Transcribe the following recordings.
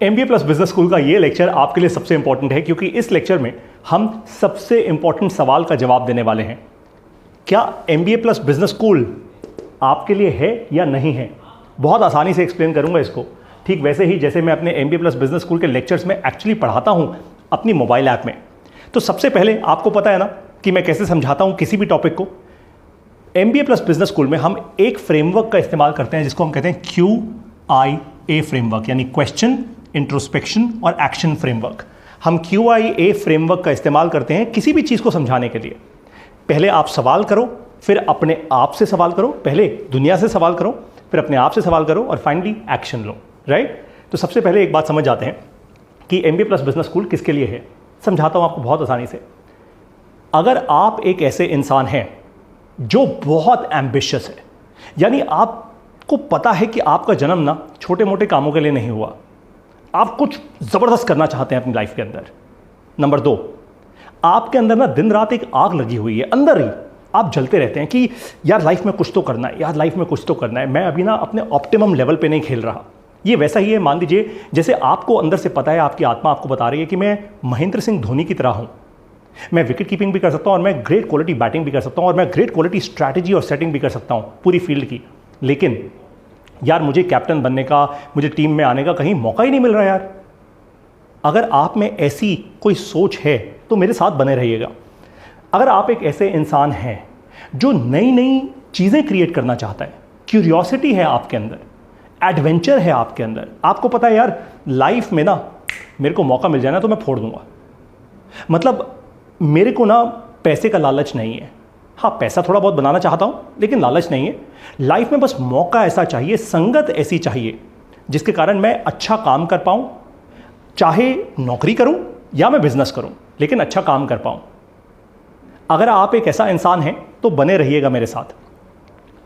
MBA plus business school का ये lecture आपके लिए सबसे इंपॉर्टेंट है क्योंकि इस लेक्चर में हम सबसे इंपॉर्टेंट सवाल का जवाब देने वाले हैं। क्या MBA प्लस बिजनेस स्कूल आपके लिए है या नहीं है? बहुत आसानी से एक्सप्लेन करूंगा इसको, ठीक वैसे ही जैसे मैं अपने MBA प्लस बिजनेस स्कूल के लेक्चर्स में एक्चुअली पढ़ाता हूं अपनी मोबाइल ऐप में। तो सबसे पहले आपको पता है ना कि मैं कैसे समझाता हूं किसी भी टॉपिक को। MBA प्लस बिजनेस स्कूल में हम एक फ्रेमवर्क का इस्तेमाल करते हैं जिसको हम कहते हैं QIA फ्रेमवर्क, यानी क्वेश्चन, इंट्रोस्पेक्शन और एक्शन फ्रेमवर्क। हम QIA फ्रेमवर्क का इस्तेमाल करते हैं किसी भी चीज़ को समझाने के लिए। पहले आप सवाल करो, फिर अपने आप से सवाल करो, पहले दुनिया से सवाल करो, फिर अपने आप से सवाल करो और फाइनली एक्शन लो, राइट? तो सबसे पहले एक बात समझ जाते हैं कि MBA प्लस बिजनेस स्कूल किसके लिए है। समझाता हूं आपको बहुत आसानी से। अगर आप एक ऐसे इंसान हैं जो बहुत एम्बिशियस है, यानी आपको पता है कि आपका जन्म ना छोटे मोटे कामों के लिए नहीं हुआ, आप कुछ ज़बरदस्त करना चाहते हैं अपनी लाइफ के अंदर। नंबर 2, आपके अंदर ना दिन रात एक आग लगी हुई है, अंदर ही आप जलते रहते हैं कि यार लाइफ में कुछ तो करना है, यार लाइफ में कुछ तो करना है, मैं अभी ना अपने ऑप्टिमम लेवल पे नहीं खेल रहा। ये वैसा ही है, मान लीजिए जैसे आपको अंदर से पता है, आपकी आत्मा आपको बता रही है कि मैं महेंद्र सिंह धोनी की तरह हूं, मैं विकेट कीपिंग भी कर सकता हूं और मैं ग्रेट क्वालिटी बैटिंग भी कर सकता हूं और मैं ग्रेट क्वालिटी स्ट्रैटेजी और सेटिंग भी कर सकता हूं पूरी फील्ड की, लेकिन यार मुझे कैप्टन बनने का, मुझे टीम में आने का कहीं मौका ही नहीं मिल रहा यार। अगर आप में ऐसी कोई सोच है तो मेरे साथ बने रहिएगा। अगर आप एक ऐसे इंसान हैं जो नई नई चीज़ें क्रिएट करना चाहता है, क्यूरियोसिटी है आपके अंदर, एडवेंचर है आपके अंदर, आपको पता है यार लाइफ में ना मेरे को मौका मिल जाए ना तो मैं फोड़ दूंगा, मतलब मेरे को ना पैसे का लालच नहीं है। हाँ, पैसा थोड़ा बहुत बनाना चाहता हूं लेकिन लालच नहीं है। लाइफ में बस मौका ऐसा चाहिए, संगत ऐसी चाहिए जिसके कारण मैं अच्छा काम कर पाऊं, चाहे नौकरी करूं या मैं बिजनेस करूं, लेकिन अच्छा काम कर पाऊं। अगर आप एक ऐसा इंसान हैं तो बने रहिएगा मेरे साथ।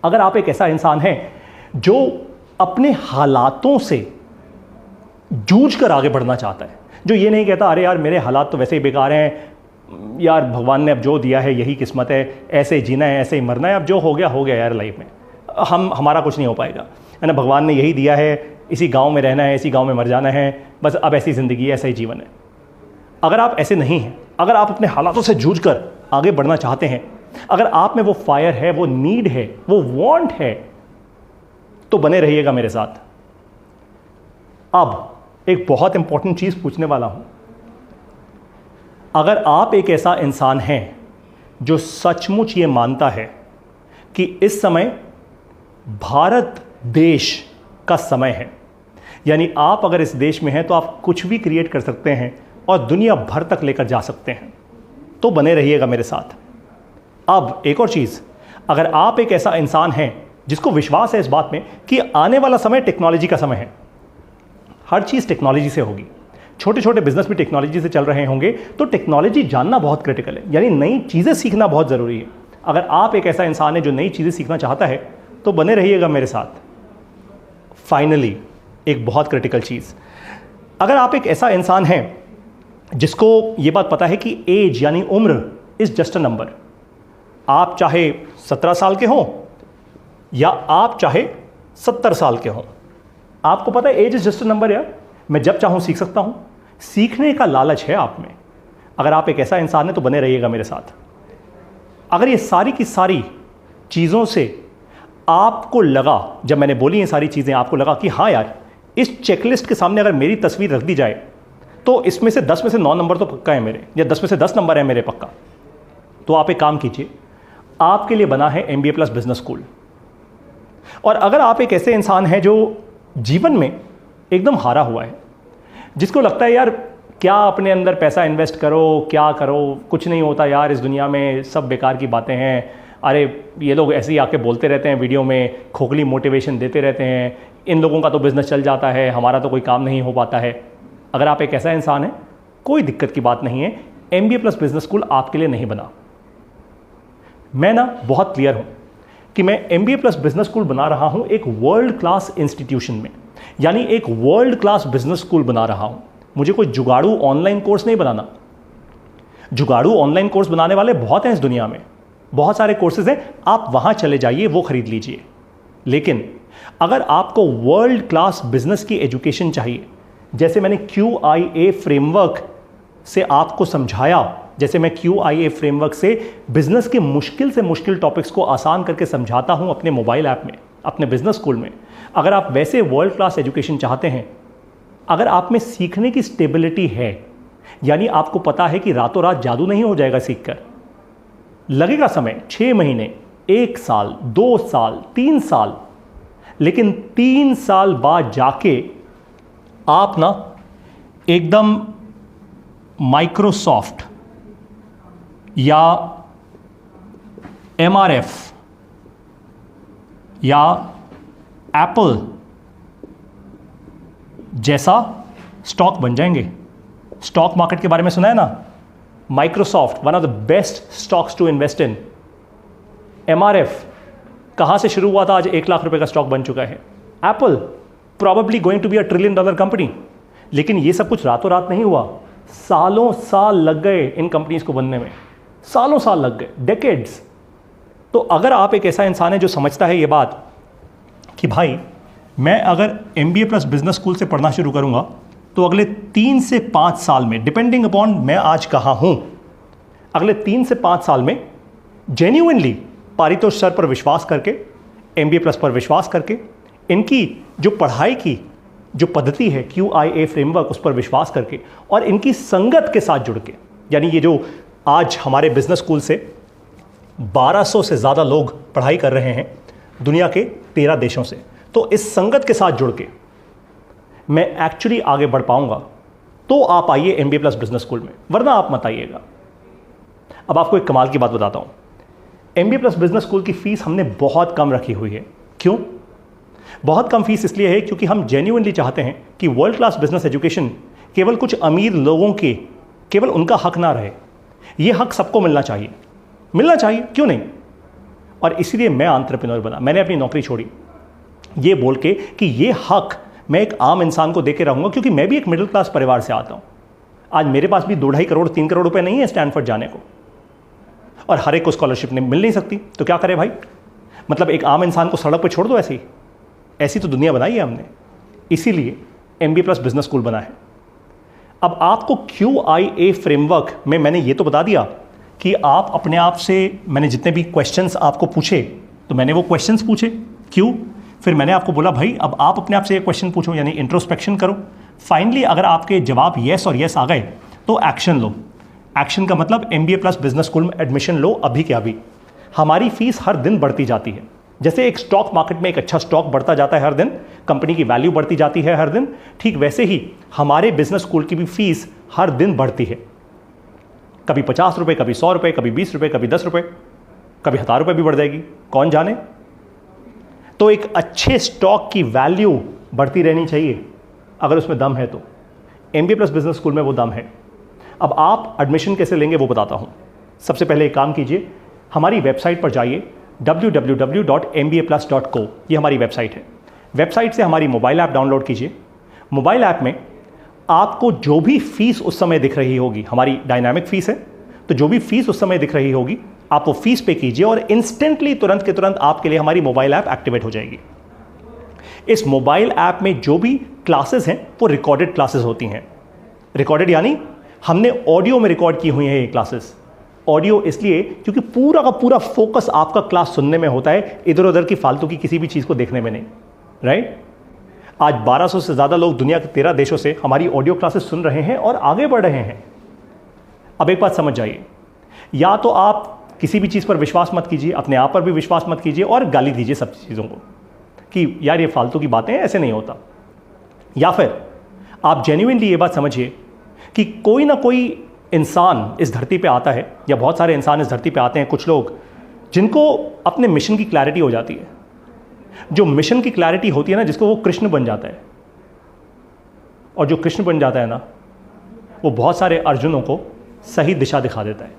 अगर आप एक ऐसा इंसान हैं जो अपने हालातों से जूझ कर आगे बढ़ना चाहता है, जो ये नहीं कहता अरे यार मेरे हालात तो वैसे ही बेकार हैं, यार भगवान ने अब जो दिया है यही किस्मत है, ऐसे ही जीना है, ऐसे ही मरना है, अब जो हो गया यार लाइफ में, हमारा कुछ नहीं हो पाएगा, है ना, भगवान ने यही दिया है, इसी गांव में रहना है, इसी गांव में मर जाना है, बस अब ऐसी ज़िंदगी है, ऐसा ही जीवन है। अगर आप ऐसे नहीं हैं, अगर आप अपने हालातों से जूझ कर आगे बढ़ना चाहते हैं, अगर आप में वो फायर है, वो नीड है, वो वांट है, तो बने रहिएगा मेरे साथ। अब एक बहुत इंपॉर्टेंट चीज़ पूछने वाला हूं। अगर आप एक ऐसा इंसान हैं जो सचमुच ये मानता है कि इस समय भारत देश का समय है, यानी आप अगर इस देश में हैं तो आप कुछ भी क्रिएट कर सकते हैं और दुनिया भर तक लेकर जा सकते हैं, तो बने रहिएगा मेरे साथ। अब एक और चीज़, अगर आप एक ऐसा इंसान हैं जिसको विश्वास है इस बात में कि आने वाला समय टेक्नोलॉजी का समय है, हर चीज़ टेक्नोलॉजी से होगी, छोटे छोटे बिजनेस भी टेक्नोलॉजी से चल रहे होंगे, तो टेक्नोलॉजी जानना बहुत क्रिटिकल है, यानी नई चीज़ें सीखना बहुत ज़रूरी है। अगर आप एक ऐसा इंसान है जो नई चीज़ें सीखना चाहता है तो बने रहिएगा मेरे साथ। फाइनली एक बहुत क्रिटिकल चीज़, अगर आप एक ऐसा इंसान हैं जिसको ये बात पता है कि एज यानी उम्र इज़ जस्ट अ नंबर, आप चाहे 17 साल के हों या आप चाहे 70 साल के हों, आपको पता है age is just a number यार, मैं जब चाहूँ सीख सकता हूँ, सीखने का लालच है आप में। अगर आप एक ऐसा इंसान है तो बने रहिएगा मेरे साथ। अगर ये सारी की सारी चीज़ों से आपको लगा, जब मैंने बोली ये सारी चीज़ें, आपको लगा कि हाँ यार इस चेकलिस्ट के सामने अगर मेरी तस्वीर रख दी जाए तो इसमें से 10 में से 9 नंबर तो पक्का है मेरे, या 10 में से 10 नंबर है मेरे पक्का, तो आप एक काम कीजिए, आपके लिए बना है MBA प्लस बिजनेस स्कूल। और अगर आप एक ऐसे इंसान हैं जो जीवन में एकदम हारा हुआ है, जिसको लगता है यार क्या अपने अंदर पैसा इन्वेस्ट करो, क्या करो, कुछ नहीं होता यार, इस दुनिया में सब बेकार की बातें हैं, अरे ये लोग ऐसे ही आके बोलते रहते हैं वीडियो में, खोखली मोटिवेशन देते रहते हैं, इन लोगों का तो बिजनेस चल जाता है, हमारा तो कोई काम नहीं हो पाता है। अगर आप एक ऐसा इंसान है, कोई दिक्कत की बात नहीं है, MBA प्लस बिजनेस स्कूल आपके लिए नहीं बना। मैं ना बहुत क्लियर हूं कि मैं MBA प्लस बिजनेस स्कूल बना रहा हूं एक वर्ल्ड क्लास इंस्टीट्यूशन में, यानी एक वर्ल्ड क्लास बिजनेस स्कूल बना रहा हूं। मुझे कोई जुगाड़ू ऑनलाइन कोर्स नहीं बनाना। जुगाड़ू ऑनलाइन कोर्स बनाने वाले बहुत हैं इस दुनिया में, बहुत सारे कोर्सेज हैं, आप वहां चले जाइए, वो खरीद लीजिए। लेकिन अगर आपको वर्ल्ड क्लास बिजनेस की एजुकेशन चाहिए, जैसे मैंने QIA फ्रेमवर्क से आपको समझाया, जैसे मैं QIA फ्रेमवर्क से बिजनेस के मुश्किल से मुश्किल टॉपिक्स को आसान करके समझाता हूं अपने मोबाइल ऐप में, अपने बिजनेस स्कूल में, अगर आप वैसे वर्ल्ड क्लास एजुकेशन चाहते हैं, अगर आप में सीखने की स्टेबिलिटी है, यानी आपको पता है कि रातों रात जादू नहीं हो जाएगा सीखकर, लगेगा समय 6 महीने, 1 साल, 2 साल, 3 साल, लेकिन 3 साल बाद जाके आप ना एकदम माइक्रोसॉफ्ट या MRF या एप्पल जैसा स्टॉक बन जाएंगे। स्टॉक मार्केट के बारे में सुना है ना, Microsoft one of the best stocks to invest in. MRF कहां से शुरू हुआ था, आज 1 लाख रुपए का स्टॉक बन चुका है। Apple probably going to be $1 trillion company. लेकिन ये सब कुछ रातों रात नहीं हुआ, सालों साल लग गए इन कंपनीज को बनने में, सालों साल लग गए, डेकेड्स। तो अगर आप एक ऐसा इंसान है जो समझता है ये बात कि भाई मैं अगर MBA प्लस बिजनेस स्कूल से पढ़ना शुरू करूंगा तो अगले 3 से 5 साल में, डिपेंडिंग अपॉन मैं आज कहां हूं, अगले 3 से 5 साल में जेन्युइनली पारितोष सर पर विश्वास करके, MBA प्लस पर विश्वास करके, इनकी जो पढ़ाई की जो पद्धति है QIA फ्रेमवर्क, उस पर विश्वास करके और इनकी संगत के साथ जुड़ के, यानी ये जो आज हमारे बिजनेस स्कूल से 1200 से ज़्यादा लोग पढ़ाई कर रहे हैं दुनिया के 13 देशों से, तो इस संगत के साथ जुड़ के मैं एक्चुअली आगे बढ़ पाऊंगा। तो आप आइए MBA प्लस बिजनेस स्कूल में, वरना आप मत आइएगा। अब आपको एक कमाल की बात बताता हूं, MBA प्लस बिजनेस स्कूल की फीस हमने बहुत कम रखी हुई है। क्यों बहुत कम फीस? इसलिए है क्योंकि हम जेन्युइनली चाहते हैं कि वर्ल्ड क्लास बिजनेस एजुकेशन केवल कुछ अमीर लोगों के, केवल उनका हक ना रहे, यह हक सबको मिलना चाहिए, मिलना चाहिए, क्यों नहीं। और इसीलिए मैं एंटरप्रेन्योर बना, मैंने अपनी नौकरी छोड़ी ये बोल के कि ये हक मैं एक आम इंसान को देके रहूंगा, क्योंकि मैं भी एक मिडिल क्लास परिवार से आता हूं। आज मेरे पास भी 2-2.5 करोड़ 3 करोड़ रुपए नहीं है स्टैनफोर्ड जाने को, और हर एक को स्कॉलरशिप मिल नहीं सकती, तो क्या करे भाई। मतलब एक आम इंसान को सड़क पर छोड़ दो, ऐसी तो दुनिया बनाई है हमने। इसीलिए MBA प्लस बिजनेस स्कूल बना है। अब आपको QIA फ्रेमवर्क में मैंने ये तो बता दिया कि आप अपने आप से, मैंने जितने भी क्वेश्चंस आपको पूछे तो मैंने वो क्वेश्चंस पूछे, क्यों, फिर मैंने आपको बोला भाई अब आप अपने आप से ये क्वेश्चन पूछो, यानी इंट्रोस्पेक्शन करो। फाइनली अगर आपके जवाब येस और येस आ गए तो एक्शन लो। एक्शन का मतलब MBA प्लस बिजनेस स्कूल में एडमिशन लो अभी के अभी। हमारी फीस हर दिन बढ़ती जाती है, जैसे एक स्टॉक मार्केट में एक अच्छा स्टॉक बढ़ता जाता है हर दिन, कंपनी की वैल्यू बढ़ती जाती है हर दिन, ठीक वैसे ही हमारे बिजनेस स्कूल की भी फीस हर दिन बढ़ती है। कभी 50 रुपए, कभी 100 रुपए, कभी 20 रुपए, कभी 10 रुपए, कभी 1000 रुपए भी बढ़ जाएगी, कौन जाने। तो एक अच्छे स्टॉक की वैल्यू बढ़ती रहनी चाहिए अगर उसमें दम है तो। MBA प्लस बिजनेस स्कूल में वो दम है। अब आप एडमिशन कैसे लेंगे वो बताता हूं। सबसे पहले एक काम कीजिए, हमारी वेबसाइट पर जाइए www.mbaplus.co, ये हमारी वेबसाइट है। वेबसाइट से हमारी मोबाइल ऐप डाउनलोड कीजिए। मोबाइल ऐप में आपको जो भी फीस उस समय दिख रही होगी, हमारी डायनामिक फीस है, तो जो भी फीस उस समय दिख रही होगी आप वो फीस पे कीजिए और इंस्टेंटली तुरंत के तुरंत आपके लिए हमारी मोबाइल ऐप एक्टिवेट हो जाएगी। इस मोबाइल ऐप में जो भी क्लासेस हैं वो रिकॉर्डेड क्लासेस होती हैं। रिकॉर्डेड यानी हमने ऑडियो में रिकॉर्ड की हुई है ये क्लासेस। ऑडियो इसलिए क्योंकि पूरा का पूरा फोकस आपका क्लास सुनने में होता है, इधर उधर की फालतू की किसी भी चीज़ को देखने में नहीं, राइट। आज 1200 से ज़्यादा लोग दुनिया के 13 देशों से हमारी ऑडियो क्लासेस सुन रहे हैं और आगे बढ़ रहे हैं। अब एक बात समझ जाइए, या तो आप किसी भी चीज़ पर विश्वास मत कीजिए, अपने आप पर भी विश्वास मत कीजिए और गाली दीजिए सब चीज़ों को कि यार ये फालतू की बातें हैं, ऐसे नहीं होता। या फिर आप जेन्युइनली ये बात समझिए कि कोई ना कोई इंसान इस धरती पे आता है, या बहुत सारे इंसान इस धरती पे आते हैं, कुछ लोग जिनको अपने मिशन की क्लैरिटी हो जाती है। जो मिशन की क्लैरिटी होती है ना, जिसको वो कृष्ण बन जाता है, और जो कृष्ण बन जाता है ना, वो बहुत सारे अर्जुनों को सही दिशा दिखा देता है।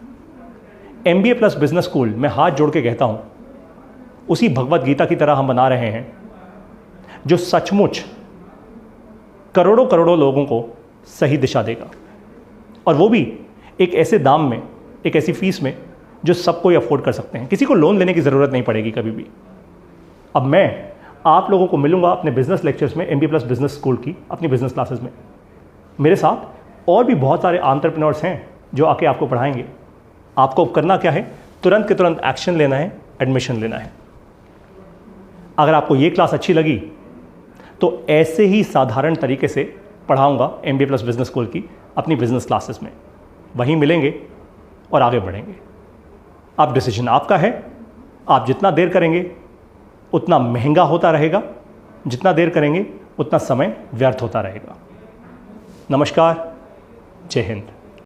MBA प्लस बिजनेस स्कूल में हाथ जोड़ के कहता हूं, उसी भगवत गीता की तरह हम बना रहे हैं जो सचमुच करोड़ों करोड़ों लोगों को सही दिशा देगा, और वो भी एक ऐसे दाम में, एक ऐसी फीस में जो सब कोई अफोर्ड कर सकते हैं। किसी को लोन लेने की ज़रूरत नहीं पड़ेगी कभी भी। अब मैं आप लोगों को मिलूंगा अपने बिजनेस लेक्चर्स में, MBA प्लस बिजनेस स्कूल की अपनी बिजनेस क्लासेस में। मेरे साथ और भी बहुत सारे एंटरप्रेन्योर्स हैं जो आके आपको पढ़ाएंगे। आपको करना क्या है, तुरंत के तुरंत एक्शन लेना है, एडमिशन लेना है। अगर आपको ये क्लास अच्छी लगी तो ऐसे ही साधारण तरीके से पढ़ाऊंगा MBA प्लस बिजनेस स्कूल की अपनी बिजनेस क्लासेस में। वहीं मिलेंगे और आगे बढ़ेंगे। अब डिसीजन आपका है। आप जितना देर करेंगे उतना महंगा होता रहेगा, जितना देर करेंगे उतना समय व्यर्थ होता रहेगा। नमस्कार, जय हिंद।